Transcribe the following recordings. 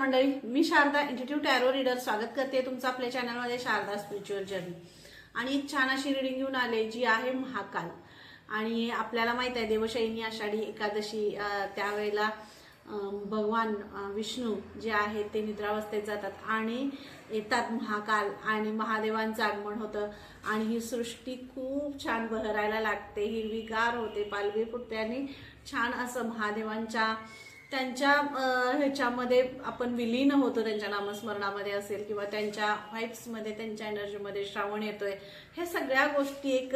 मंडळी, मी Sharda इंट्युटिव्ह tarot reader स्वागत करते तुमचं आपल्या चॅनलमध्ये शारदा स्पिरिच्युअल जर्नी. आणि एक छान अशी रीडिंग घेऊन आले जी आहे महाकाल. आणि आपल्याला माहित आहे देवशयनी आषाढी एकादशी त्यावेळेला भगवान विष्णू जे आहेत ते निद्रावस्थेत जातात आणि येतात महाकाल आणि महादेवांचं आगमन होतं आणि ही सृष्टी खूप छान बहरायला लागते, हिरवीगार होते, पालवी फुटते आणि छान असं महादेवांच्या त्यांच्या ह्याच्यामध्ये आपण विलीन होतो, त्यांच्या नामस्मरणामध्ये असेल किंवा त्यांच्या व्हाइब्समध्ये, त्यांच्या एनर्जीमध्ये श्रावण येतोय. हे सगळ्या गोष्टी एक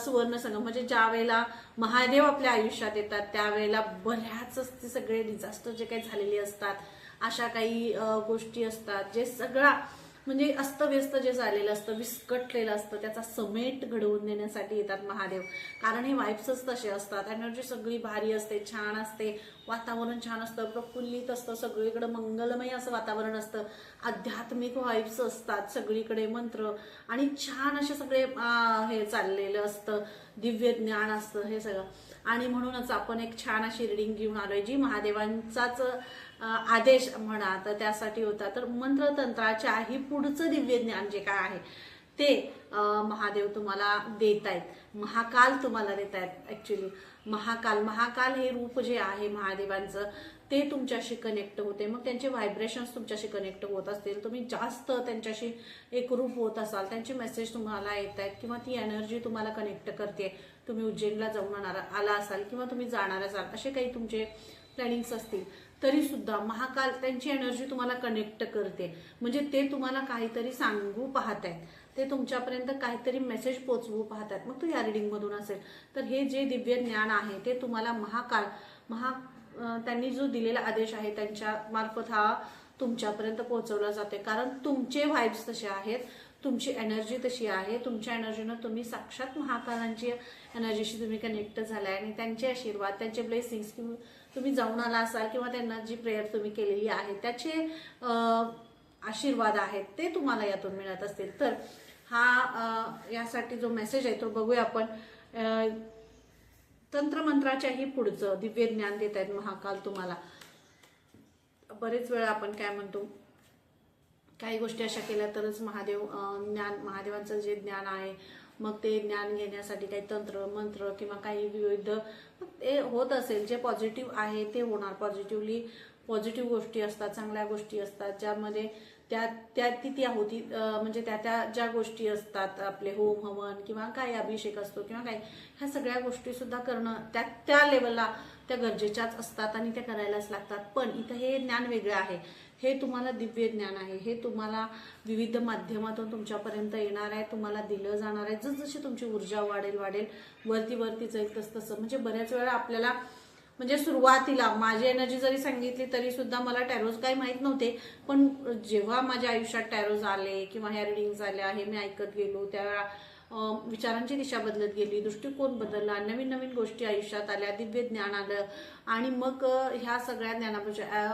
सुवर्ण संगम म्हणजे ज्या वेळेला महादेव आपल्या आयुष्यात येतात त्यावेळेला बऱ्याच ते सगळे डिझास्टर जे काही झालेली असतात, अशा काही गोष्टी असतात जे सगळा म्हणजे अस्तव्यस्त जे झालेलं असतं, विस्कटलेलं असतं, त्याचा समेट घडवून देण्यासाठी येतात महादेव. कारण हे वाईब्सच तसे असतात, एनर्जी सगळी भारी असते, छान असते, वातावरण छान असतं, प्रफुल्लित असतं, सगळीकडे मंगलमय असं वातावरण असतं, आध्यात्मिक वाईब्स असतात सगळीकडे, मंत्र आणि छान असे सगळे हे चाललेलं असतं, दिव्य ज्ञान असतं हे सगळं. आणि म्हणूनच आपण एक छान अशी रीडिंग घेऊन आलोय जी महादेवांचाच आदेश म्हणा तर त्यासाठी होता. तर मंत्रतंत्राच्याही पुढचं दिव्य ज्ञान जे काय आहे ते महादेव तुम्हाला देत आहेत, महाकाल तुम्हाला देत आहेत. ऍक्च्युली महाकाल हे रूप जे आहे महादेवांचं ते तुमच्याशी कनेक्ट होते. मग त्यांचे व्हायब्रेशन्स तुमच्याशी कनेक्ट होत असतील, तुम्ही जास्त त्यांच्याशी एकरूप होत असाल, त्यांचे मेसेज तुम्हाला येत आहेत किंवा ती एनर्जी तुम्हाला कनेक्ट करते. तुम्ही उज्जैनला जाऊन आला असाल किंवा तुम्ही जाणार असाल, असे काही तुमचे प्लॅनिंग्स असतील तरी सुद्धा महाकाल त्यांची एनर्जी तुम्हाला कनेक्ट करते. म्हणजे ते तुम्हाला काहीतरी सांगू पाहत आहेत, ते तुमच्यापर्यंत काहीतरी मेसेज पोचवू पाहत आहेत. मग तो या रीडिंग मधून असेल तर हे जे दिव्य ज्ञान आहे ते तुम्हाला त्यांनी जो दिलेला आदेश आहे त्यांच्या मार्फत हा तुमच्यापर्यंत पोहोचवला जाते. कारण तुमचे व्हाइब्स तसे आहेत, तुमची एनर्जी तशी आहे, तुमच्या एनर्जीनं तुम्ही साक्षात महाकालांची एनर्जीशी तुम्ही कनेक्ट झालाय आणि त्यांचे आशीर्वाद, त्यांचे ब्लेसिंग्स, तुम्ही जाऊन आला असाल किंवा त्यांना जी प्रेयर तुम्ही केलेली आहे त्याचे आशीर्वाद आहेत ते तुम्हाला यातून मिळत असतील. तर हा यासाठी जो मेसेज आहे तो बघूया आपण. तंत्रमंत्राच्याही पुढचं दिव्य ज्ञान देत आहेत महाकाल तुम्हाला. बरेच वेळा आपण काय म्हणतो, काही गोष्टी अशा केल्या तरच महादेवांचं जे ज्ञान आहे मग ते ज्ञान घेण्यासाठी काही तंत्र मंत्र किंवा काही विविध ते होत असेल, जे पॉझिटिव्ह आहे ते होणार. पॉझिटिव्ह गोष्टी असतात, चांगल्या गोष्टी असतात ज्यामध्ये त्या होती म्हणजे त्या ज्या गोष्टी असतात, आपले होम हवन किंवा काही अभिषेक असतो किंवा काही, ह्या सगळ्या गोष्टी सुद्धा करणं त्या लेवलला त्या गरजेच्याच असतात आणि त्या करायलाच लागतात. पण इथं हे ज्ञान वेगळं आहे, हे तुम्हाला दिव्य ज्ञान आहे, हे तुम्हाला विविध माध्यमातून तुमच्यापर्यंत येणार आहे, तुम्हाला दिलं जाणार आहे. जसजशी तुमची ऊर्जा वाढेल वरती जाईल तसं. म्हणजे बऱ्याच वेळा आपल्याला म्हणजे सुरुवातीला माझी एनर्जी जरी सांगितली तरी सुद्धा मला टॅरोज काही माहीत नव्हते, पण जेव्हा माझ्या आयुष्यात टॅरोज आले किंवा ह्या रिडिंग्स आल्या, हे मी ऐकत गेलो, त्यावेळेला विचारांची दिशा बदलत गेली, दृष्टिकोन बदलला, नवीन गोष्टी आयुष्यात आल्या, दिव्य ज्ञान आलं आणि मग ह्या सगळ्या ज्ञानापेक्षा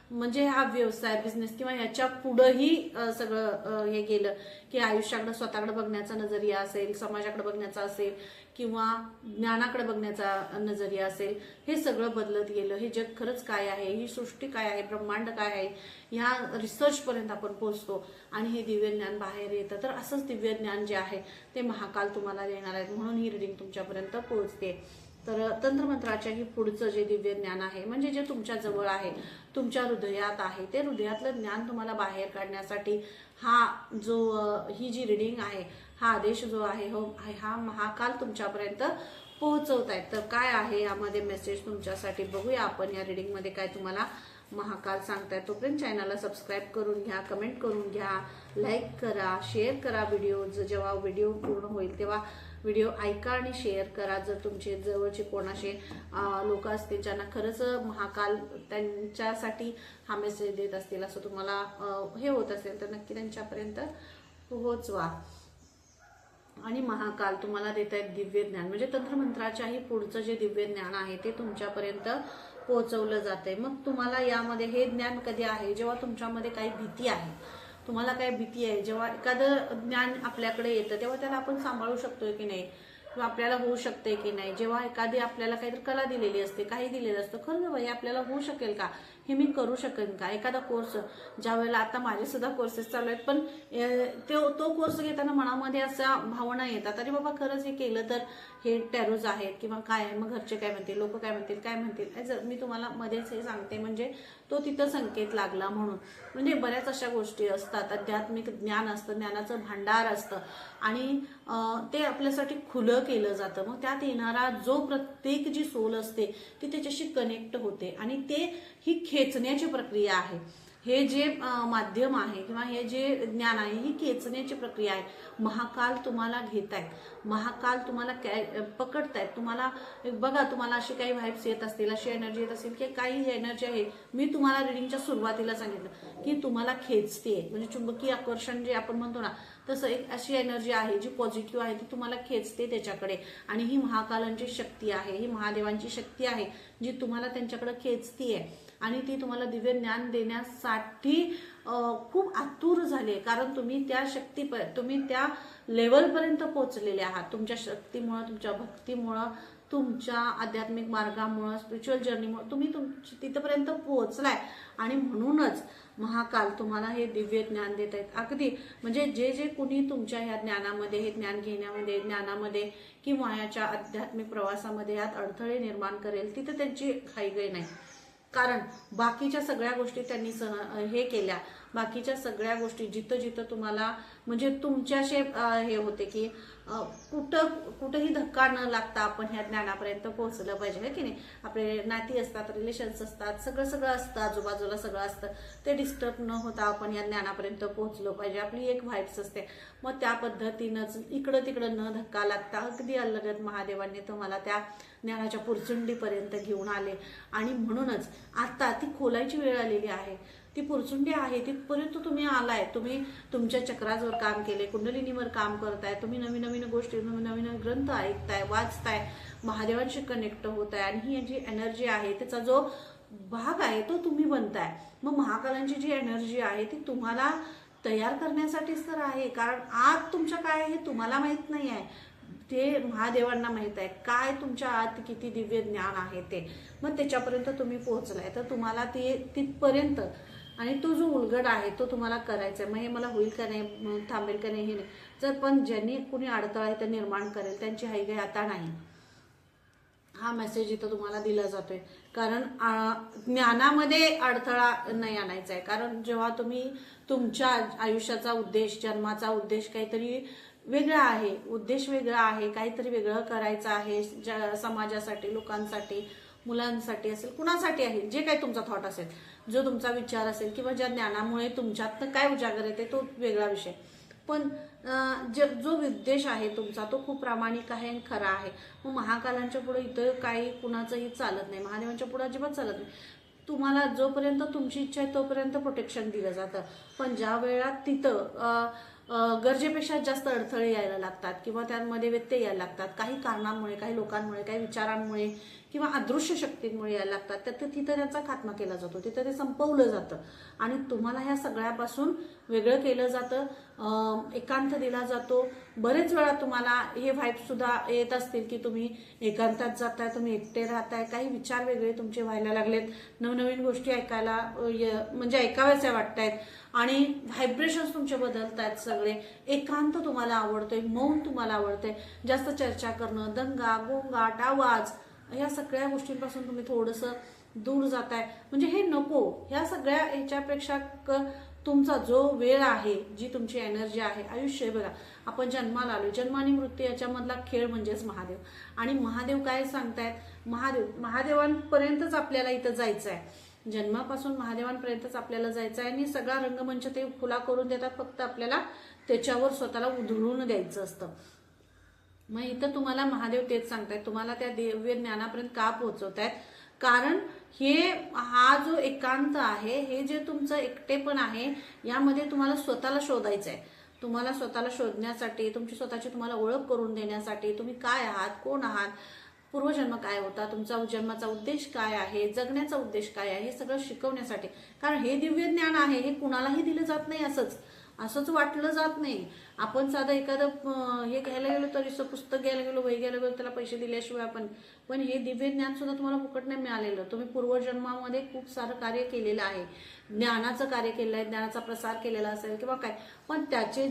हा व्यवसाय बिझनेस किंवा याच्या पुढेही सगळं हे गेलं की आयुष्याकडे स्वतःकडे बघण्याचा नजरिया असेल, समाजाकडे बघण्याचा असेल किंवा ज्ञानाकडे बघण्याचा नजरिया असेल, हे सगळं बदलत गेलं. हे जग खरंच काय आहे, ही सृष्टी काय आहे, ब्रह्मांड काय आहे, ह्या रिसर्च पर्यंत आपण पोहोचतो आणि हे दिव्य ज्ञान बाहेर येतं. तर असंच दिव्य ज्ञान जे आहे ते महाकाल तुम्हाला देणार आहेत, म्हणून ही रीडिंग तुमच्यापर्यंत पोहोचते. तर तंत्रमंत्राच्याही पुढचं जे दिव्य ज्ञान आहे म्हणजे जे तुमच्या जवळ आहे, तुमच्या हृदयात आहे, ते हृदयातलं ज्ञान तुम्हाला बाहेर काढण्यासाठी ही जी रीडिंग आहे, हा आदेश जो आहे हा महाकाल तुमच्यापर्यंत पोहोचवत आहेत. तर काय आहे यामध्ये मेसेज तुमच्यासाठी बघूया आपण या रीडिंग मध्ये काय तुम्हाला महाकाल सांगताय. तोपर्यंत चॅनलला सबस्क्राईब करून घ्या, कमेंट करून घ्या, लाईक करा, शेअर करा. जेव्हा व्हिडिओ पूर्ण होईल तेव्हा व्हिडिओ ऐका आणि शेअर करा. जर तुमचे जवळचे कोणाचे लोक असतील ज्यांना खरंच महाकाल त्यांच्यासाठी हा मेसेज देत असतील असं तुम्हाला हे होत असेल तर नक्की त्यांच्यापर्यंत पोहोचवा. आणि महाकाल तुम्हाला देत आहेत दिव्य ज्ञान म्हणजे तंत्रमंत्राच्याही पुढचं जे दिव्य ज्ञान आहे ते तुमच्यापर्यंत पोहोचवलं जाते. मग तुम्हाला यामध्ये हे ज्ञान कधी आहे जेव्हा तुमच्यामध्ये काही भीती आहे, तुम्हाला काय भीती आहे, जेव्हा एखादं ज्ञान आपल्याकडे येतं तेव्हा त्याला आपण सांभाळू शकतोय की नाही किंवा आपल्याला होऊ शकते की नाही. जेव्हा एखादी आपल्याला काहीतरी कला दिलेली असते, काही दिलेलं असतं, खरं बाई आपल्याला होऊ शकेल का, हे मी करू शकेन का? एखादा कोर्स ज्या वेळेला आता माझे सुद्धा कोर्सेस चालू आहेत, पण तो कोर्स घेताना मनामध्ये अशा भावना येतात, अरे बाबा खरंच हे केलं तर हे टॅरोज आहेत किंवा काय आहे, मग घरचे काय म्हणतील, लोक काय म्हणतील, काय म्हणतील. जर मी तुम्हाला मध्येच हे सांगते म्हणजे तो तिथं संकेत लागला म्हणून. म्हणजे बऱ्याच अशा गोष्टी असतात, आध्यात्मिक ज्ञान असतं, ज्ञानाचं भांडार असतं आणि ते आपल्यासाठी खुलं केलं जातं. मग त्यात येणारा जो प्रत्येक जी सोल असते ती त्याच्याशी कनेक्ट होते आणि ते ही खेचण्याची प्रक्रिया आहे. हे जे माध्यम आहे किंवा हे जे ज्ञान आहे ही खेचण्याची प्रक्रिया आहे. महाकाल तुम्हाला घेत आहेत, महाकाल तुम्हाला पकडतायत. तुम्हाला बघा, तुम्हाला अशी काही व्हाइब्स येत असतील, अशी एनर्जी येत असेल की काही एनर्जी आहे, मी तुम्हाला रिडिंगच्या सुरुवातीला सांगितलं की तुम्हाला खेचते, म्हणजे चुंबकीय आकर्षण जे आपण म्हणतो ना, तसं एक अशी एनर्जी आहे जी पॉझिटिव्ह आहे, ती तुम्हाला खेचते त्याच्याकडे. आणि ही महाकालांची शक्ती आहे, ही महादेवांची शक्ती आहे जी तुम्हाला त्यांच्याकडे खेचतीये आणि ती तुम्हाला दिव्य ज्ञान देण्यासाठी खूप आतुर झाली आहे. कारण तुम्ही त्या तुम्ही त्या लेवलपर्यंत पोहोचलेले आहात तुमच्या शक्तीमुळं, तुमच्या भक्तीमुळं, तुमच्या आध्यात्मिक मार्गामुळं, स्पिरिच्युअल जर्नीमुळे तुम्ही तिथपर्यंत पोहोचलाय. आणि म्हणूनच महाकाल तुम्हाला हे दिव्य ज्ञान देत आहेत. अगदी म्हणजे जे जे कुणी तुमच्या ह्या ज्ञानामध्ये, हे ज्ञान घेण्यामध्ये, ज्ञानामध्ये किंवा याच्या आध्यात्मिक प्रवासामध्ये यात अडथळे निर्माण करेल, तिथं त्यांची घाईघाई नाही. कारण बाकीच्या सगळ्या गोष्टी त्यांनी हे केल्या, बाकीच्या सगळ्या गोष्टी जिथं जिथं तुम्हाला म्हणजे तुमच्याशी हे होते की कुठंही धक्का न लागता आपण ह्या ज्ञानापर्यंत पोहोचलं पाहिजे, है की नाही. आपले नाती असतात, रिलेशन्स असतात, सगळं असतं, आजूबाजूला सगळं असतं, ते डिस्टर्ब न होता आपण या ज्ञानापर्यंत पोहोचलो पाहिजे. आपली एक व्हाइब्स असते. मग त्या पद्धतीनंच इकडं तिकडं न धक्का लागता अगदी अलगद महादेवांनी तुम्हाला त्या ज्ञानाच्या पुरचुंडीपर्यंत घेऊन आले. आणि म्हणूनच आता ती खोलायची वेळ आलेली आहे. ती पुरचुंडी आहे, तिथपर्यंत तुम्ही आलाय. तुम्ही तुमच्या चक्राजवर काम केले, कुंडलिनीवर काम करताय, तुम्ही नवीन नवीन गोष्टी, नवीन नवीन ग्रंथ ऐकताय, वाचताय, महादेवांशी कनेक्ट होत आहे. आणि ही जी एनर्जी आहे त्याचा जो भाग आहे तो तुम्ही बनताय. मग महाकालांची जी एनर्जी आहे ती तुम्हाला तयार करण्यासाठीच तर आहे. कारण आत तुमच्या काय आहे हे तुम्हाला माहित नाही आहे, ते महादेवांना माहित आहे. काय तुमच्या आत किती दिव्य ज्ञान आहे ते, मग त्याच्यापर्यंत तुम्ही पोहोचलाय. तर तुम्हाला ते तिथपर्यंत आणि तो जो उलगड आहे तो तुम्हाला करायचा आहे. मग हे मला होईल का नाही, थांबेल का नाही हे नाही. जर पण ज्यांनी कुणी अडथळा इथं निर्माण करेल त्यांची हाईघाई आता नाही. हा मेसेज इथं तुम्हाला दिला जातोय. कारण ज्ञानामध्ये अडथळा नाही आणायचा आहे. कारण जेव्हा तुम्ही तुमच्या आयुष्याचा उद्देश, जन्माचा उद्देश काहीतरी वेगळा आहे, उद्देश वेगळा आहे, काहीतरी वेगळं करायचं आहे समाजासाठी, लोकांसाठी, मुलांसाठी असेल, कुणासाठी आहे, जे काही तुमचा थॉट असेल, जो तुमचा विचार असेल किंवा ज्या ज्ञानामुळे तुमच्यात काय उजागर येते तो वेगळा विषय. पण जो उद्देश आहे तुमचा तो खूप प्रामाणिक आहे आणि खरा आहे. मग महाकालांच्या पुढे इथं काही कुणाचंही चालत नाही, महादेवांच्या पुढे अजिबात चालत नाही. तुम्हाला जोपर्यंत तुमची इच्छा आहे तोपर्यंत प्रोटेक्शन दिलं जातं. पण ज्या वेळात तिथं गरजेपेक्षा जास्त अडथळे यायला लागतात किंवा त्यामध्ये व्यत्यय यायला लागतात, काही कारणांमुळे, काही लोकांमुळे, काही विचारांमुळे किंवा अदृश्य शक्तींमुळे यायला लागतात, तर तिथं त्याचा खात्मा केला जातो, तिथं ते संपवलं जातं. आणि तुम्हाला ह्या सगळ्यापासून वेगळं केलं जातं, एकांत दिला जातो. बरेच वेळा तुम्हाला हे व्हाइब्स सुद्धा येत असतील की तुम्ही एकांतात जाताय, तुम्ही एकटे राहताय, काही विचार वेगळे तुमचे व्हायला लागलेत, नवनवीन गोष्टी ऐकायला म्हणजे ऐकाव्याच्या वाटतायत आणि व्हायब्रेशन्स तुमचे बदलत आहेत सगळे. एकांत तुम्हाला आवडतोय, मौन तुम्हाला आवडतंय, जास्त चर्चा करणं, दंगा, गोंगाट, आवाज, ह्या सगळ्या गोष्टींपासून तुम्ही थोडंसं दूर जाताय. म्हणजे हे नको. ह्या सगळ्या ह्याच्यापेक्षा तुमचा जो वेळ आहे, जी तुमची एनर्जी आहे, आयुष्य बघा, आपण जन्माला आलो, जन्म आणि मृत्यू याच्यामधला खेळ म्हणजेच महादेव. आणि महादेव काय सांगतायत, महादेवांपर्यंतच आपल्याला इथं जायचं आहे, जन्मापासून महादेवांपर्यंतच आपल्याला जायचं आहे. आणि सगळा रंगमंच ते खुला करून देतात, फक्त आपल्याला त्याच्यावर स्वतःला उधळून द्यायचं असतं. मग इथं तुम्हाला महादेव तेच सांगतायत, तुम्हाला त्या दिव्य ज्ञानापर्यंत का पोहोचवतायत. कारण हा जो एकांत आहे, हे जे तुमचं एकटेपण आहे, यामध्ये तुम्हाला स्वतःला शोधायचं आहे. तुम्हाला स्वतःला शोधण्यासाठी, तुमची स्वतःची तुम्हाला ओळख करून देण्यासाठी, तुम्ही काय आहात, कोण आहात, पूर्वजन्म काय होता, तुमचा जन्माचा उद्देश काय आहे, जगण्याचा उद्देश काय आहे, हे सगळं शिकवण्यासाठी. कारण हे दिव्य ज्ञान आहे, हे कुणालाही दिलं जात नाही, असंच वाटलं जात नाही. आपण साधं एखादं हे घ्यायला गेलो तरी, पुस्तक घ्यायला गेलो, वही घ्यायला गेलो, त्याला पैसे दिल्याशिवाय आपण पण हे दिव्य ज्ञान सुद्धा तुम्हाला फुकट नाही मिळालेलं. तुम्ही पूर्वजन्मामध्ये खूप सारं कार्य केलेलं आहे, ज्ञानाचं कार्य केलेलं आहे, ज्ञानाचा प्रसार केलेला असेल किंवा काय, पण त्याचे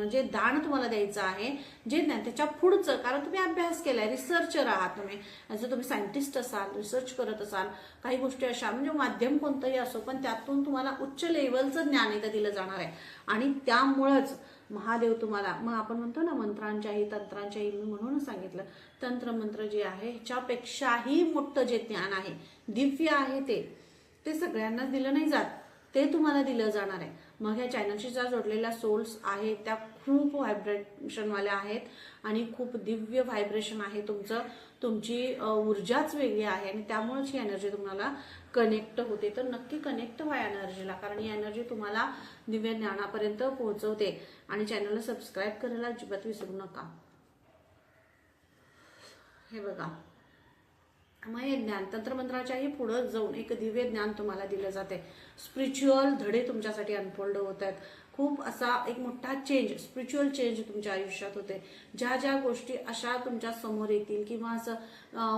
जे दान तुम्हाला द्यायचं आहे, जे ज्ञान त्याच्या पुढचं, कारण तुम्ही अभ्यास केलाय, रिसर्चर आहात तुम्ही, जर तुम्ही सायंटिस्ट असाल, रिसर्च करत असाल, काही गोष्टी अशा, म्हणजे माध्यम कोणतंही असो, पण त्यातून तुम्हाला उच्च लेवलचं ज्ञान इथं दिलं जाणार आहे. आणि त्यामुळंच महादेव तुम्हाला, मग आपण म्हणतो ना मंत्रांच्याही तंत्रांच्याही, मी म्हणूनच सांगितलं, तंत्र मंत्र जे आहे ह्याच्यापेक्षाही मोठं जे ज्ञान आहे, दिव्य आहे, ते सगळ्यांनाच दिलं नाही जात, ते तुम्हाला दिलं जाणार आहे. मग ह्या चॅनलशी ज्या जोडलेल्या सोल्स आहेत त्या खूप व्हायब्रेशनवाल्या आहेत आणि खूप दिव्य व्हायब्रेशन आहे तुमचं, तुमची ऊर्जाच वेगळी आहे आणि त्यामुळेच ही एनर्जी तुम्हाला कनेक्ट होते. तर नक्की कनेक्ट व्हा एनर्जीला, कारण ही एनर्जी तुम्हाला दिव्य ज्ञानापर्यंत पोहोचवते. आणि चॅनलला सबस्क्राईब करायला अजिबात विसरू नका. हे बघा, मग हे ज्ञान तंत्रमंत्राच्याही पुढे जाऊन एक दिव्य ज्ञान तुम्हाला दिलं जाते. स्पिरिच्युअल धडे तुमच्यासाठी अनफोल्ड होत आहेत. खूप असा एक मोठा चेंज, स्पिरिच्युअल चेंज तुमच्या आयुष्यात होते. ज्या ज्या गोष्टी अशा तुमच्या समोर येतील किंवा असं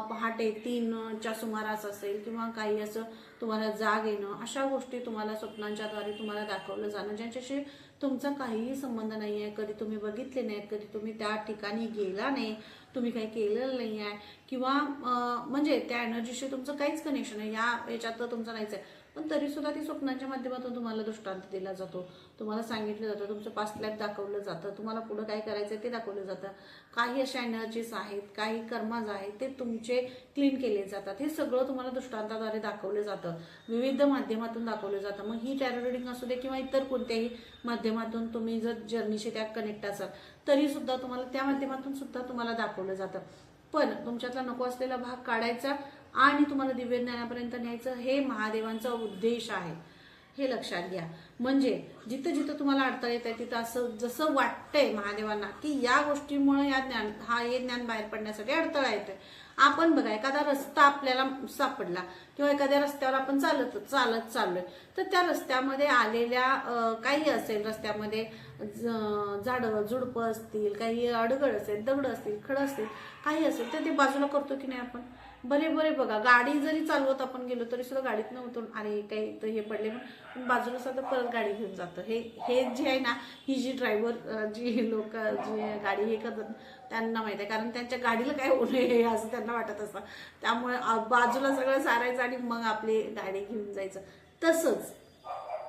पहाटे 3च्या सुमारास असेल किंवा काही असं तुम्हाला जाग येणं, अशा गोष्टी तुम्हाला स्वप्नांच्याद्वारे तुम्हाला दाखवलं जाणं, ज्यांच्याशी तुमचा काहीही संबंध नाही आहे, कधी तुम्ही बघितले नाहीत, कधी तुम्ही त्या ठिकाणी गेला नाही, तुम्ही काही केलेलं नाही आहे किंवा म्हणजे त्या एनर्जीशी तुमचं काहीच कनेक्शन आहे, याच्यात तर तुमचं नाहीच आहे, पण तरी सुद्धा ती स्वप्नांच्या माध्यमातून तुम्हाला दृष्टांत दिला जातो, तुम्हाला सांगितलं जातं, तुमचं पास्ट लाईफ दाखवलं जातं, तुम्हाला पुढं काय करायचं ते दाखवलं जातं. काही अशा एनर्जीज आहेत, काही कर्माज आहेत, ते तुमचे क्लीन केले जातात. हे सगळं तुम्हाला दृष्टांताद्वारे दाखवलं जातं, विविध माध्यमातून दाखवलं जातं. मग ही टॅरो रीडिंग असू दे किंवा इतर कोणत्याही माध्यमातून तुम्ही जर जर्नीशी त्या कनेक्ट असाल तरी सुद्धा तुम्हाला त्या माध्यमातून सुद्धा तुम्हाला दाखवलं जातं. पण तुमच्यातला नको असलेला भाग काढायचा आणि तुम्हाला दिव्य ज्ञानापर्यंत न्यायचं, हे महादेवांचा उद्देश आहे, हे लक्षात घ्या. म्हणजे जिथं जिथं तुम्हाला अडथळा येत आहे तिथं असं जसं वाटतंय महादेवांना की या गोष्टीमुळे हे ज्ञान बाहेर पडण्यासाठी अडथळा येतोय. आपण बघा, एखादा रस्ता आपल्याला सापडला किंवा एखाद्या रस्त्यावर आपण चालत चाललोय, तर त्या रस्त्यामध्ये आलेल्या काही असेल, रस्त्यामध्ये झाडं झुडपं असतील, काही अडगळ असेल, दगड असतील, खडं असतील, काही असेल, तर ते बाजूला करतो की नाही आपण. बरे बघा, गाडी जरी चालवत आपण गेलो तरी सुद्धा गाडीतनं उतरून अरे काही तर हे पडले म्हणून बाजूला सुद्धा परत गाडी घेऊन जातं. हे जे आहे ना, ही जी ड्रायव्हर जी लोक जी गाडी हे करतात त्यांना माहित आहे, कारण त्यांच्या गाडीला काय होऊ नये असं त्यांना वाटत असतं, त्यामुळे बाजूला सगळं सारायचं आणि मग आपली गाडी घेऊन जायचं.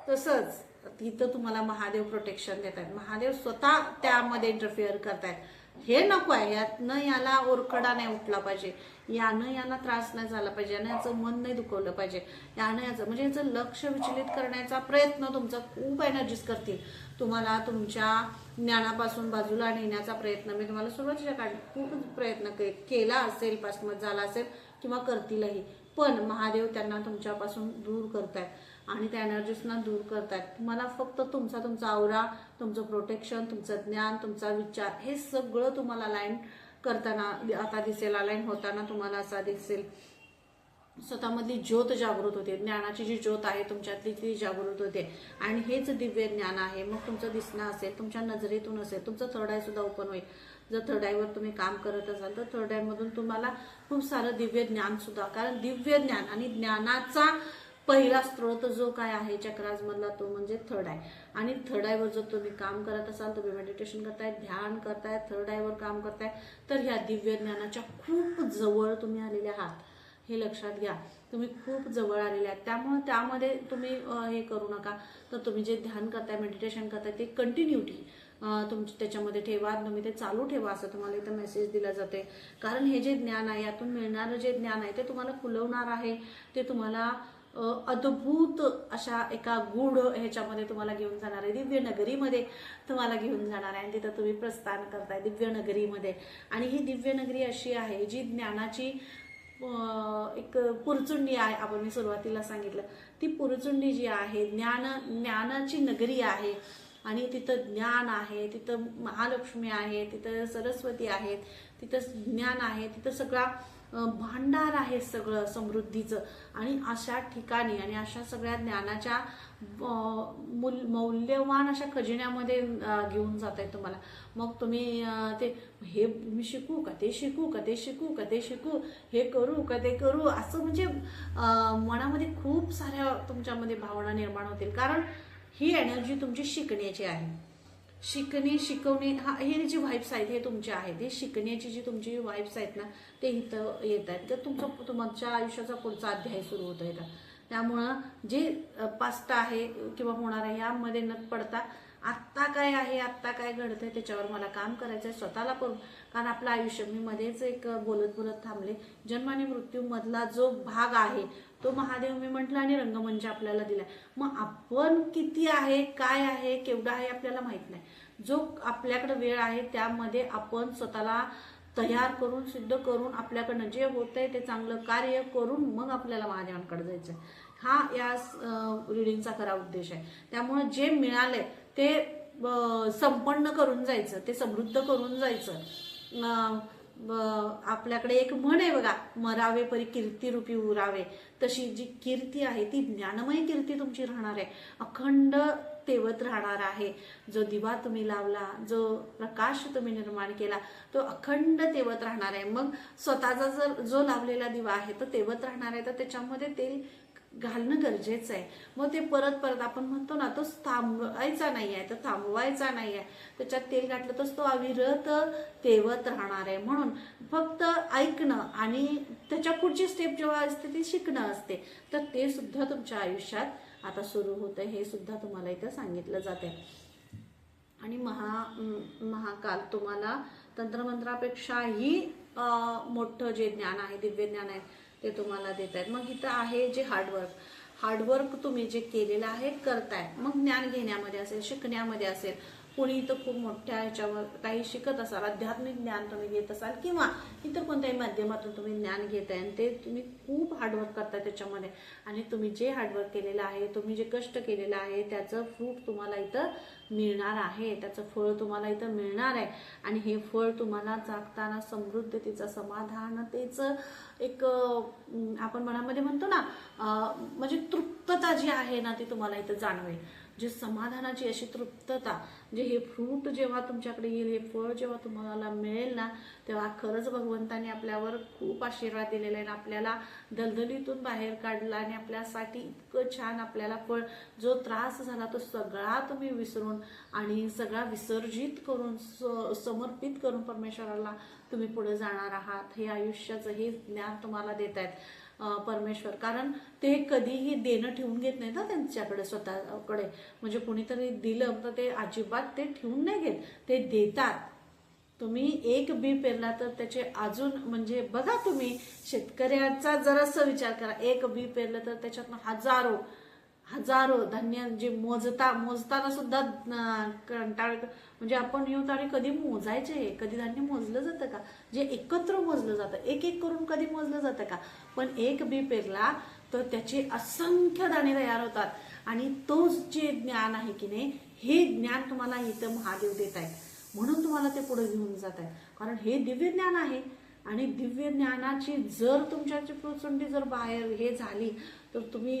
तसंच तिथं तुम्हाला महादेव प्रोटेक्शन देत आहेत, महादेव स्वतः त्यामध्ये इंटरफिअर करतायत. हे नको आहे, यातनं याला ओरखडा नाही उठला पाहिजे, यानं याला त्रास नाही झाला पाहिजे, यानं याचं मन नाही दुखवलं पाहिजे, यानं याचं म्हणजे याचं लक्ष विचलित करण्याचा प्रयत्न तुमचा खूप एनर्जीज करतील. तुम्हाला तुमच्या ज्ञानापासून बाजूला नेण्याचा प्रयत्न, मी तुम्हाला सुरुवातीच्या काळात खूप प्रयत्न केला असेल, पास्टमध्ये झाला असेल किंवा करतीलही, पण महादेव त्यांना तुमच्यापासून दूर करतायत आणि त्या एनर्जीजना दूर करतायत. तुम्हाला फक्त तुमचा औरा, तुमचं प्रोटेक्शन, तुमचं ज्ञान, तुमचा विचार, हे सगळं तुम्हाला अलाइन करताना आता दिसेल, अलाइन होताना तुम्हाला असा दिसेल. स्वतःमधली ज्योत जागृत होते, ज्ञानाची जी ज्योत आहे तुमच्यातली ती जागृत होते आणि हेच दिव्य ज्ञान आहे. मग तुमचं दिसणं असेल, तुमच्या नजरेतून असेल, तुमचं थर्ड आय सुद्धा ओपन होईल. जर थर्ड आयवर तुम्ही काम करत असाल तर थर्ड आयमधून तुम्हाला खूप सारं दिव्य ज्ञान सुद्धा, कारण दिव्य ज्ञान आणि ज्ञानाचा पहिला स्रोत जो काय आहे चक्राजमधला तो म्हणजे थर्ड आय. आणि थर्ड आयवर जर तुम्ही काम करत असाल, तुम्ही मेडिटेशन करताय, ध्यान करताय, थर्ड आयवर काम करताय, तर ह्या दिव्य ज्ञानाच्या खूप जवळ तुम्ही आलेले आहात, हे लक्षात घ्या. तुम्ही खूप जवळ आलेले आहात. त्यामुळे त्यामध्ये तुम्ही हे करू नका. तर तुम्ही जे ध्यान करताय, मेडिटेशन करताय, ते कंटिन्युटी तुमची त्याच्यामध्ये ठेवा, तुम्ही ते चालू ठेवा, असं तुम्हाला इथं मेसेज दिला जाते. कारण हे जे ज्ञान आहे, यातून मिळणारं जे ज्ञान आहे ते तुम्हाला फुलवणार आहे, ते तुम्हाला अद्भुत अशा एका गूढ ह्याच्यामध्ये तुम्हाला घेऊन जाणार आहे, दिव्य नगरीमध्ये तुम्हाला घेऊन जाणार आहे. आणि तिथं तुम्ही प्रस्थान करताय दिव्य नगरीमध्ये. आणि ही दिव्य नगरी अशी आहे जी ज्ञानाची एक पुरचुंडी आहे. आपण मी सुरुवातीला सांगितलं, ती पुरचुंडी जी आहे ज्ञानाची नगरी आहे. आणि तिथं ज्ञान आहे, तिथं महालक्ष्मी आहे, तिथं सरस्वती आहेत, तिथं ज्ञान आहे, तिथं सगळा भांडार आहे सगळं समृद्धीचं. आणि अशा ठिकाणी आणि अशा सगळ्या ज्ञानाच्या मौल्यवान अशा खजिन्यामध्ये घेऊन जात आहे तुम्हाला. मग तुम्ही ते हे मी शिकू का ते शिकू का ते शिकू का ते शिकू, हे करू का ते करू, असं म्हणजे मनामध्ये खूप साऱ्या तुमच्यामध्ये भावना निर्माण होतील. कारण ही एनर्जी तुमची शिकण्याची आहे. शिकवणे हे जी व्हाईब्स आहेत हे तुमचे आहेत. हे शिकण्याची जी तुमची व्हाईब्स आहेत ना ते इथं येत आहेत. तर तुमच्या आयुष्याचा पुढचा अध्याय सुरू होतो इथं. त्यामुळं जे पास्ट आहे किंवा होणार आहे यामध्ये न पडता आत्ता काय आहे, आत्ता काय घडतंय त्याच्यावर मला काम करायचंय स्वतःला करून. कारण आपलं आयुष्य, मी मध्येच एक बोलत थांबले, जन्म आणि मृत्यू मधला जो भाग आहे तो महादेव मी म्हटलं आणि रंगमंच आपल्याला दिलाय. मग आपण किती आहे, काय आहे, केवढा आहे आपल्याला माहित नाही. जो आपल्याकडे वेळ आहे त्यामध्ये आपण स्वतःला तयार करून सिद्ध करून आपल्याकडनं जे होतंय ते चांगलं कार्य करून मग आपल्याला महादेवांकडे जायचं. हा या रिडिंगचा खरा उद्देश आहे. त्यामुळे जे मिळालंय ते संपन्न करून जायचं, ते समृद्ध करून जायचं. आपल्याकडे एक म्हण आहे बघा, मरावे परी कीर्ती रूपी उरावे. तशी जी कीर्ती आहे ती ज्ञानमय कीर्ती तुमची राहणार आहे, अखंड तेवत राहणार आहे. जो दिवा तुम्ही लावला, जो प्रकाश तुम्ही निर्माण केला तो अखंड तेवत राहणार आहे. मग स्वतःचा जर जो लावलेला दिवा आहे तो तेवत राहणार आहे, तर त्याच्यामध्ये तेल घालणं गरजेचं आहे. मग ते परत आपण म्हणतो ना, तो थांबवायचा नाही आहे, तर थांबवायचा नाही आहे. त्याच्यात तेल घातलं तर तो अविरत तेवत राहणार आहे. म्हणून फक्त ऐकणं आणि त्याच्या पुढची स्टेप जेव्हा असते ती शिकणं असते. तर ते सुद्धा तुमच्या आयुष्यात आता सुरू होतं, हे सुद्धा तुम्हाला इथं सांगितलं जाते. आणि महाकाल तुम्हाला तंत्रमंत्रापेक्षाही मोठं जे ज्ञान आहे, दिव्य ज्ञान आहे ते तुम्हाला देत आहेत. मग इथं आहे जे हार्डवर्क तुम्ही जे केलेलं आहे करताय. मग ज्ञान घेण्यामध्ये असेल, शिकण्यामध्ये असेल, कोणी इथं खूप मोठ्या ह्याच्यावर काही शिकत असाल, आध्यात्मिक ज्ञान तुम्ही घेत असाल किंवा इतर कोणत्याही माध्यमातून तुम्ही ज्ञान घेताय आणि ते तुम्ही खूप हार्डवर्क करताय त्याच्यामध्ये. आणि तुम्ही जे हार्डवर्क केलेलं आहे, तुम्ही जे कष्ट केलेलं आहे त्याचं फ्रूट तुम्हाला इथं मिळणार आहे, त्याचं फळ तुम्हाला इथं मिळणार आहे. आणि हे फळ तुम्हाला जागताना समृद्धतेचं, समाधानतेचं एक आपण मनामध्ये म्हणतो ना, म्हणजे तृप्तता जी आहे ना ती तुम्हाला इथं जाणवेल. जे समाधानाची अशी तृप्तता, जे हे फ्रूट जेव्हा तुमच्याकडे येईल, हे फळ जेव्हा तुम्हाला मिळेल ना, तेव्हा खरंच भगवंताने आपल्यावर खूप आशीर्वाद दिलेला आहे. आपल्याला दलदलीतून बाहेर काढला आणि आपल्यासाठी इतकं छान आपल्याला फळ, जो त्रास झाला तो सगळा तुम्ही विसरून आणि सगळा विसर्जित करून समर्पित करून परमेश्वराला तुम्ही पुढे जाणार आहात. हे आयुष्याचं हे ज्ञान तुम्हाला देत आहेत परमेश्वर. कारण ते कधीही देणं ठेवून घेत नाहीत ना त्यांच्याकडे, स्वतःकडे. म्हणजे कोणीतरी दिलं तर ते अजिबात ते ठेवून नाही घेत, ते देतात. तुम्ही एक बी पेरला तर त्याचे अजून, म्हणजे बघा तुम्ही शेतकऱ्याचा जरासा विचार करा, एक बी पेरलं तर त्याच्यातनं हजारो धान्य जे मोजताना सुद्धा कंटाळ, म्हणजे आपण येऊ आणि कधी मोजायचे, कधी धान्य मोजलं जातं का? जे एकत्र मोजलं जातं, एक एक करून कधी मोजलं जातं का? पण एक बी पेरला तर त्याचे असंख्य दाणे तयार होतात. आणि तोच जे ज्ञान आहे की नाही, हे ज्ञान तुम्हाला इथं महादेव देत आहेत. म्हणून तुम्हाला ते पुढे घेऊन जात आहे. कारण हे दिव्य ज्ञान आहे. आणि दिव्य ज्ञानाची जर तुमच्याची प्रोत्संडी जर बाहेर हे झाली तर तुम्ही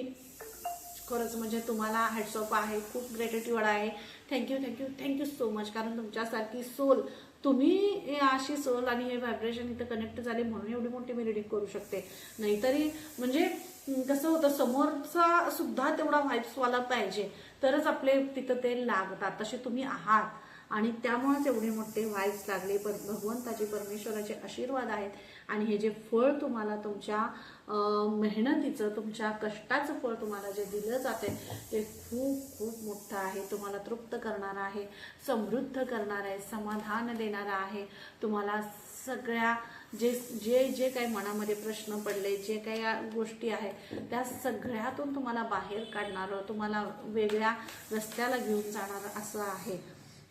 खरंच म्हणजे तुम्हाला हॅट्स ऑफ आहे, खूप ग्रॅटिट्यूड आहे. Thank you so much. कारण तुमच्यासारखी सोल, तुम्ही अशी सोल आणि हे व्हायब्रेशन इथं कनेक्ट झाले म्हणून एवढी मोठी मी रीडिंग करू शकते. नाहीतरी म्हणजे कसं होतं, समोरचा सुद्धा तेवढा व्हाईब्सवाला पाहिजे तरच आपले तिथं ते लागतात. तसे तुम्ही आहात आणि त्यामुळेच एवढे मोठे व्हाईब्स लागले. पण भगवंताचे, परमेश्वराचे आशीर्वाद आहेत. आणि हे जे फळ तुम्हाला तुमच्या मेहनतीचं, तुमच्या कष्टाचं फळ तुम्हाला जे दिलं जाते ते खूप खूप मोठं आहे. तुम्हाला तृप्त करणारं आहे, समृद्ध करणारं आहे, समाधान देणारं आहे. तुम्हाला सगळ्या जे काही मनामध्ये प्रश्न पडले, जे काही गोष्टी आहेत त्या सगळ्यातून तुम्हाला बाहेर काढणारं, तुम्हाला वेगळ्या रस्त्याला घेऊन जाणारं असं आहे.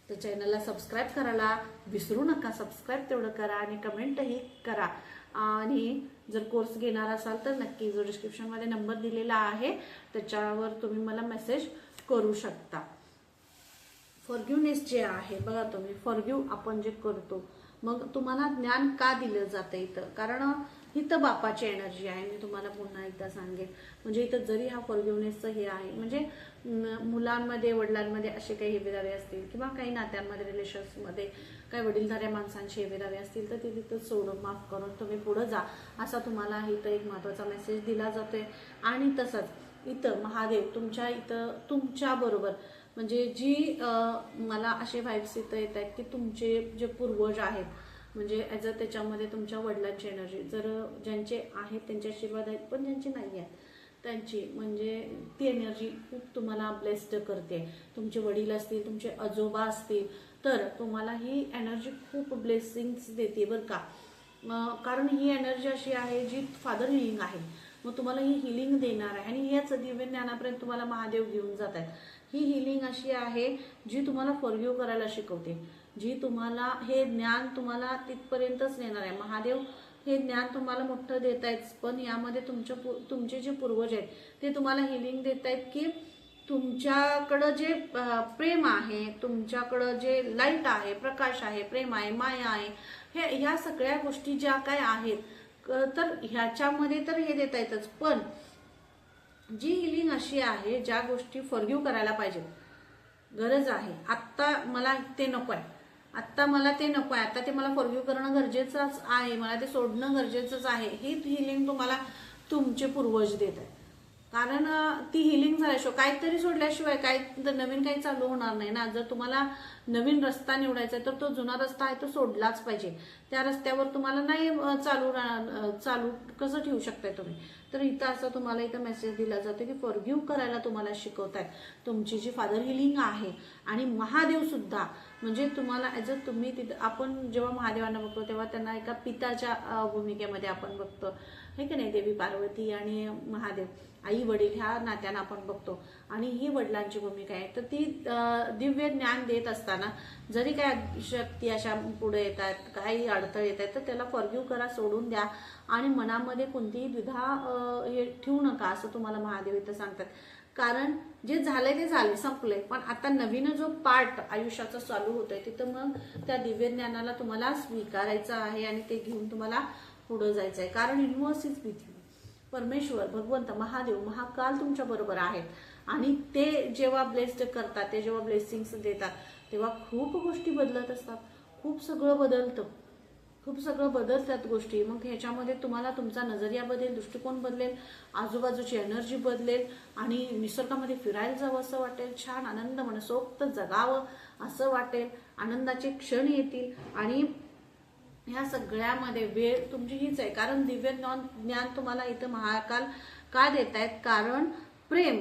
तर चॅनलला सबस्क्राईब करायला विसरू नका. सबस्क्राईब तेवढं करा आणि कमेंटही करा. आणि जर कोर्स घेणार असाल तर नक्की जो डिस्क्रिप्शनमध्ये नंबर दिलेला आहे त्याच्यावर तुम्ही मला मेसेज करू शकता. फॉरगिव्हनेस जे आहे बघा, तुम्ही फॉरगिव्ह आपण जे करतो, मग तुम्हाला ज्ञान का दिलं जातं इथं? कारण इथं बापाची एनर्जी आहे. मी तुम्हाला पुन्हा एकदा सांगेन, म्हणजे इथं जरी हा फॉरगिव्हनेसचं हे आहे, म्हणजे मुलांमध्ये वडिलांमध्ये असे काही हेवेदावे असतील किंवा काही नात्यांमध्ये रिलेशन्समध्ये काही वडीलधाऱ्या माणसांचे हेवेदावे असतील तर ते तिथं सोडून माफ करून तुम्ही पुढे जा, असा तुम्हाला इथं एक महत्त्वाचा मेसेज दिला जातोय. आणि तसंच इथं महादेव तुमच्या इथं तुमच्या बरोबर म्हणजे जी मला असे व्हाइब्स इथं येत आहेत की तुमचे जे पूर्वज आहेत, म्हणजे ॲज अ त्याच्यामध्ये तुमच्या वडिलांची एनर्जी, जर ज्यांचे आहेत त्यांचे आशीर्वाद आहेत, पण ज्यांचे नाही आहेत त्यांची म्हणजे ती एनर्जी खूप तुम्हाला ब्लेस्ड करते. तुमचे वडील असतील, तुमचे आजोबा असतील, तर तुम्हाला ही एनर्जी खूप ब्लेसिंग्स देते बरं का. कारण ही एनर्जी अशी आहे जी फादर हिलिंग आहे. मग तुम्हाला ही हिलिंग देणार आहे आणि याच दिव्य ज्ञानापर्यंत तुम्हाला महादेव घेऊन जात आहेत. ही हिलिंग अशी आहे जी तुम्हाला फॉरगिव्ह करायला शिकवते, जी तुम्हाला हे ज्ञान तुम्हाला तिथपर्यंतच नेणार आहे. महादेव हे ज्ञान तुम्हाला मोठं देत आहेत, पण यामध्ये तुमचे जे पूर्वज आहेत ते तुम्हाला हिलिंग देत आहेत की तुमच्याकडं जे प्रेम आहे, तुमच्याकडं जे लाईट आहे, प्रकाश आहे, प्रेम आहे, माया आहे, ह्या सगळ्या गोष्टी ज्या काय आहेत तर ह्याच्यामध्ये तर हे देता येतच, पण जी हिलिंग अशी आहे ज्या गोष्टी फॉरगिव्ह करायला पाहिजे, गरज आहे आत्ता मला ते नको आहे, आत्ता मला ते नको आहे, आता ते मला फॉरगिव्ह करणं गरजेचंच आहे, मला ते सोडणं गरजेचंच आहे, ही हिलिंग तुम्हाला तुमचे पूर्वज देत आहे. कारण ती हिलिंग झाल्याशिवाय काहीतरी सोडल्याशिवाय काय नवीन काही चालू होणार नाही ना. जर तुम्हाला नवीन रस्ता निवडायचा आहे तर तो जुना रस्ता आहे तो सोडलाच पाहिजे. त्या रस्त्यावर तुम्हाला नाही चालू कसं ठेवू शकताय तुम्ही. तर इथं असं तुम्हाला इथं मेसेज दिला जातो की फॉरगिव्ह करायला तुम्हाला शिकवतायत. तुमची जी फादर हिलिंग आहे आणि महादेव सुद्धा म्हणजे तुम्हाला ॲज अ तुम्ही तिथं आपण जेव्हा महादेवांना बघतो तेव्हा त्यांना एका पिताच्या भूमिकेमध्ये आपण बघतो, हे की नाही. देवी पार्वती आणि महादेव आई वडील ह्या नात्यानं आपण बघतो आणि ही वडिलांची भूमिका आहे. तर ती दिव्य ज्ञान देत असताना जरी काय शक्ती अशा पुढे येतात, काही अडथळे येत आहेत, तर त्याला फॉरगिव्ह करा, सोडून द्या आणि मनामध्ये कोणतीही द्विधा हे ठेवू नका, असं तुम्हाला महादेव इथं सांगतात. कारण जे झालंय ते झाले, संपले, पण आता नवीन जो पार्ट आयुष्याचा चालू होतोय तिथं मग त्या दिव्य ज्ञानाला तुम्हाला स्वीकारायचं आहे आणि ते घेऊन तुम्हाला पुढे जायचं आहे. कारण युनिव्हर्स इज विथ यू. परमेश्वर, भगवंत, महादेव, महाकाल तुमच्या बरोबर आहेत आणि ते जेव्हा ब्लेस्ड करतात, ते जेव्हा ब्लेसिंग्स देतात तेव्हा खूप गोष्टी बदलत असतात. खूप सगळं बदलतं, खूप सगळं बदलतात गोष्टी. मग ह्याच्यामध्ये तुम्हाला तुमचा नजरिया बदलेल, दृष्टिकोन बदलेल, आजूबाजूची एनर्जी बदलेल आणि निसर्गामध्ये फिरायला जावं असं वाटेल, छान आनंद मनसोक्त जगावं असं वाटेल, आनंदाचे क्षण येतील आणि ह्या सगळ्यामध्ये वेळ तुमची हीच आहे. कारण दिव्य ज्ञान तुम्हाला इथं महाकाल का देत आहेत? कारण प्रेम,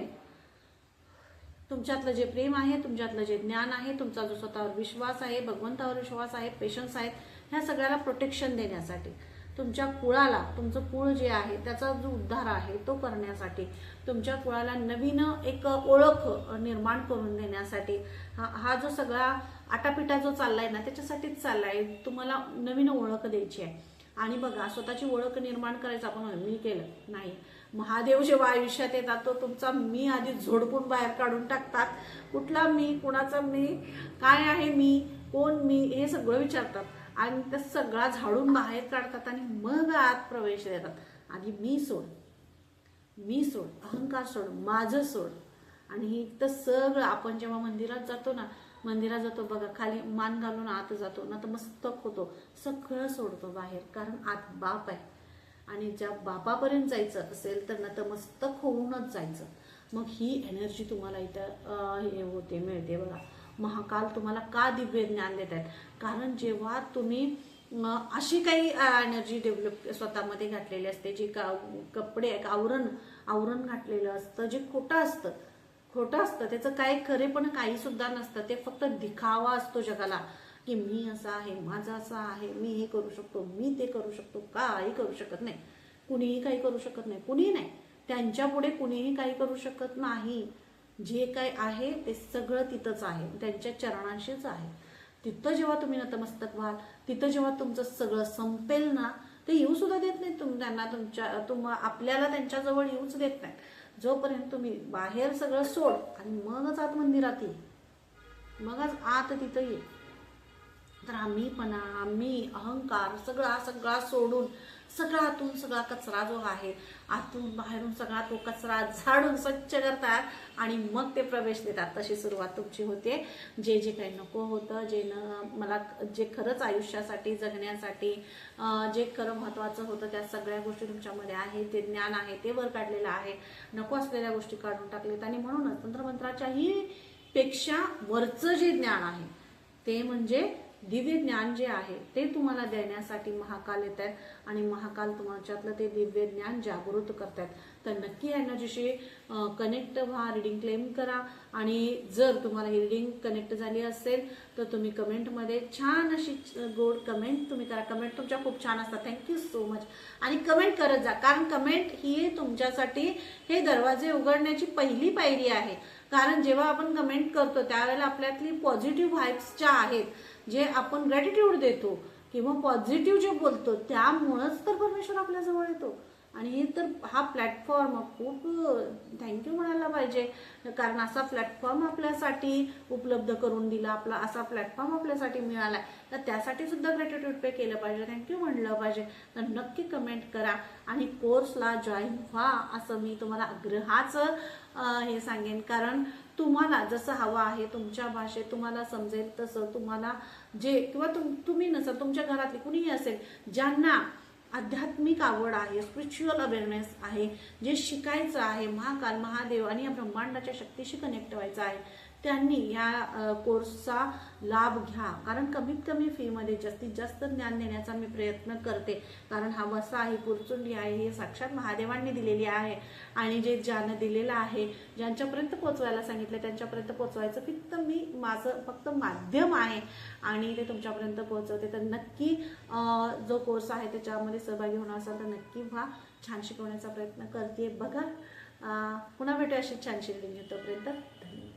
तुमच्यातलं जे प्रेम आहे, तुमच्यातलं जे ज्ञान आहे, तुमचा जो स्वतःवर विश्वास आहे, भगवंतावर विश्वास आहे, पेशन्स आहेत, ह्या सगळ्याला प्रोटेक्शन देण्यासाठी, तुमच्या कुळाला, तुमचं कुळ जे आहे त्याचा जो उद्धार आहे तो करण्यासाठी, तुमच्या कुळाला नवीन एक ओळख निर्माण करून देण्यासाठी हा जो सगळा आटापिटा जो चाललाय ना त्याच्यासाठीच चाललाय. तुम्हाला नवीन ओळख द्यायची आहे. आणि बघा, स्वतःची ओळख निर्माण करायचं आपण मी केलं नाही. महादेव जेव्हा आयुष्यात येतात तो तुमचा मी आधी झोडपून बाहेर काढून टाकतात. कुठला मी, कुणाचा मी, काय आहे मी, कोण मी, हे सगळं विचारतात आणि त्या सगळा झाडून बाहेर काढतात आणि मग आत प्रवेश देतात. आधी मी सोड, मी सोड, अहंकार सोड, माझं सोड. आणि हे तर सगळं आपण जेव्हा मंदिरात जातो ना, मंदिरात जातो बघा, खाली मान घालून आत जातो ना तर मस्तक होतो, सगळं सोडतो बाहेर. कारण आत बाप आहे आणि ज्या बापापर्यंत जायचं असेल तर नतमस्तक होऊनच जायचं. मग ही एनर्जी तुम्हाला इथं हे होते, मिळते बघा. महाकाल तुम्हाला का दिव्य ज्ञान देत आहेत? कारण जेव्हा तुम्ही अशी काही एनर्जी डेव्हलप स्वतःमध्ये घातलेली असते, जी कपडे आवरण घातलेलं असतं, जे खोटं असतं, त्याचं काय खरेपण काही सुद्धा नसतं. ते फक्त दिखावा असतो जगाला की मी असा आहे, माझा असा आहे, मी हे करू शकतो, मी ते करू शकतो. काही करू शकत नाही, कुणीही काही करू शकत नाही, कुणीही नाही. त्यांच्या पुढे कुणीही काही करू शकत नाही. जे काय आहे ते सगळं तिथंच आहे, त्यांच्या चरणांशीच आहे. तिथं जेव्हा तुम्ही नतमस्तक व्हाल, तिथं जेव्हा तुमचं सगळं संपेल ना, ते येऊ सुद्धा देत नाही त्यांना, आपल्याला त्यांच्याजवळ येऊच देत नाही. जोपर्यंत तुम्ही बाहेर सगळं सोड आणि मगच आत मंदिरात ये, मगच आत तिथं ये. तर आम्ही अहंकार सगळा सोडून सगळा आतून सगळा कचरा जो आहे, आतून बाहेरून सगळा तो कचरा झाडून स्वच्छ करतात आणि मग ते प्रवेश देतात. तशी सुरुवात तुमची होते. जे जे काही नको होतं, मला जे खरंच आयुष्यासाठी जगण्यासाठी जे खरं महत्त्वाचं होतं, त्या सगळ्या गोष्टी तुमच्यामध्ये आहे, ते ज्ञान आहे ते वर काढलेलं आहे. नको असलेल्या गोष्टी काढून टाकलेत. आणि म्हणूनच तंत्रमंत्राच्याही पेक्षा वरचं जे ज्ञान आहे ते म्हणजे दिव्य ज्ञान जे आहे ते तुम्हाला देण्यासाठी महाकाल येत आहेत आणि महाकाल तुमच्यातलं ते दिव्य ज्ञान जागृत करतायत. तर नक्की एनर्जीशी कनेक्ट व्हा, रिडिंग क्लेम करा. आणि जर तुम्हाला ही रिडिंग कनेक्ट झाली असेल तर तुम्ही कमेंटमध्ये छान अशी गोड कमेंट तुम्ही करा. कमेंट तुमच्या खूप छान असतात. Thank you so much. आणि कमेंट करत जा, कारण कमेंट ही तुमच्यासाठी हे दरवाजे उघडण्याची पहिली पायरी आहे. कारण जेव्हा आपण कमेंट करतो त्यावेळेला आपल्यातली पॉझिटिव्ह व्हाइब्स ज्या आहेत, जे आपण ग्रॅटिट्यूड देतो किंवा पॉझिटिव्ह जे बोलतो, त्यामुळंच तर परमेश्वर आपल्या जवळ येतो. आणि हे तर हा प्लॅटफॉर्म खूप थँक्यू म्हणायला पाहिजे, कारण असा प्लॅटफॉर्म आपल्यासाठी उपलब्ध करून दिला, आपला असा प्लॅटफॉर्म आपल्यासाठी मिळाला, तर त्यासाठी सुद्धा ग्रॅटिट्यूड पे केलं पाहिजे, थँक्यू म्हणलं पाहिजे. तर नक्की कमेंट करा आणि कोर्सला जॉईन व्हा असं मी तुम्हाला आग्रहाचं हे सांगेन. कारण तुम्हाला जसं हवं आहे, तुमच्या भाषेत तुम्हाला समजेल तसं, तुम्हाला जे किंवा तुम्ही नसेल, तुमच्या घरातली कुणीही असेल ज्यांना आध्यात्मिक आवड आहे, स्पिरिच्युअल अवेअरनेस आहे, जे शिकायचं आहे, महाकाल महादेव आणि या ब्रह्मांडाच्या शक्तीशी कनेक्ट व्हायचं आहे, त्यांनी या कोर्सचा लाभ घ्या. कारण कमीत कमी फीमध्ये जास्तीत जास्त ज्ञान देण्याचा मी प्रयत्न करते. कारण हा वसा आहे, पुरचुंडी आहे, हे साक्षात महादेवांनी दिलेली आहे. आणि जे ज्यानं दिलेलं आहे, ज्यांच्यापर्यंत पोचवायला सांगितलं त्यांच्यापर्यंत पोचवायचं माझं फक्त माध्यम आहे आणि ते तुमच्यापर्यंत पोहोचवते. तर नक्की जो कोर्स आहे त्याच्यामध्ये सहभागी होणार असाल तर नक्की व्हा. छान शिकवण्याचा प्रयत्न करते बघा. पुन्हा भेटूया अशी छानशी रिडिंग. तोपर्यंत धन्यवाद.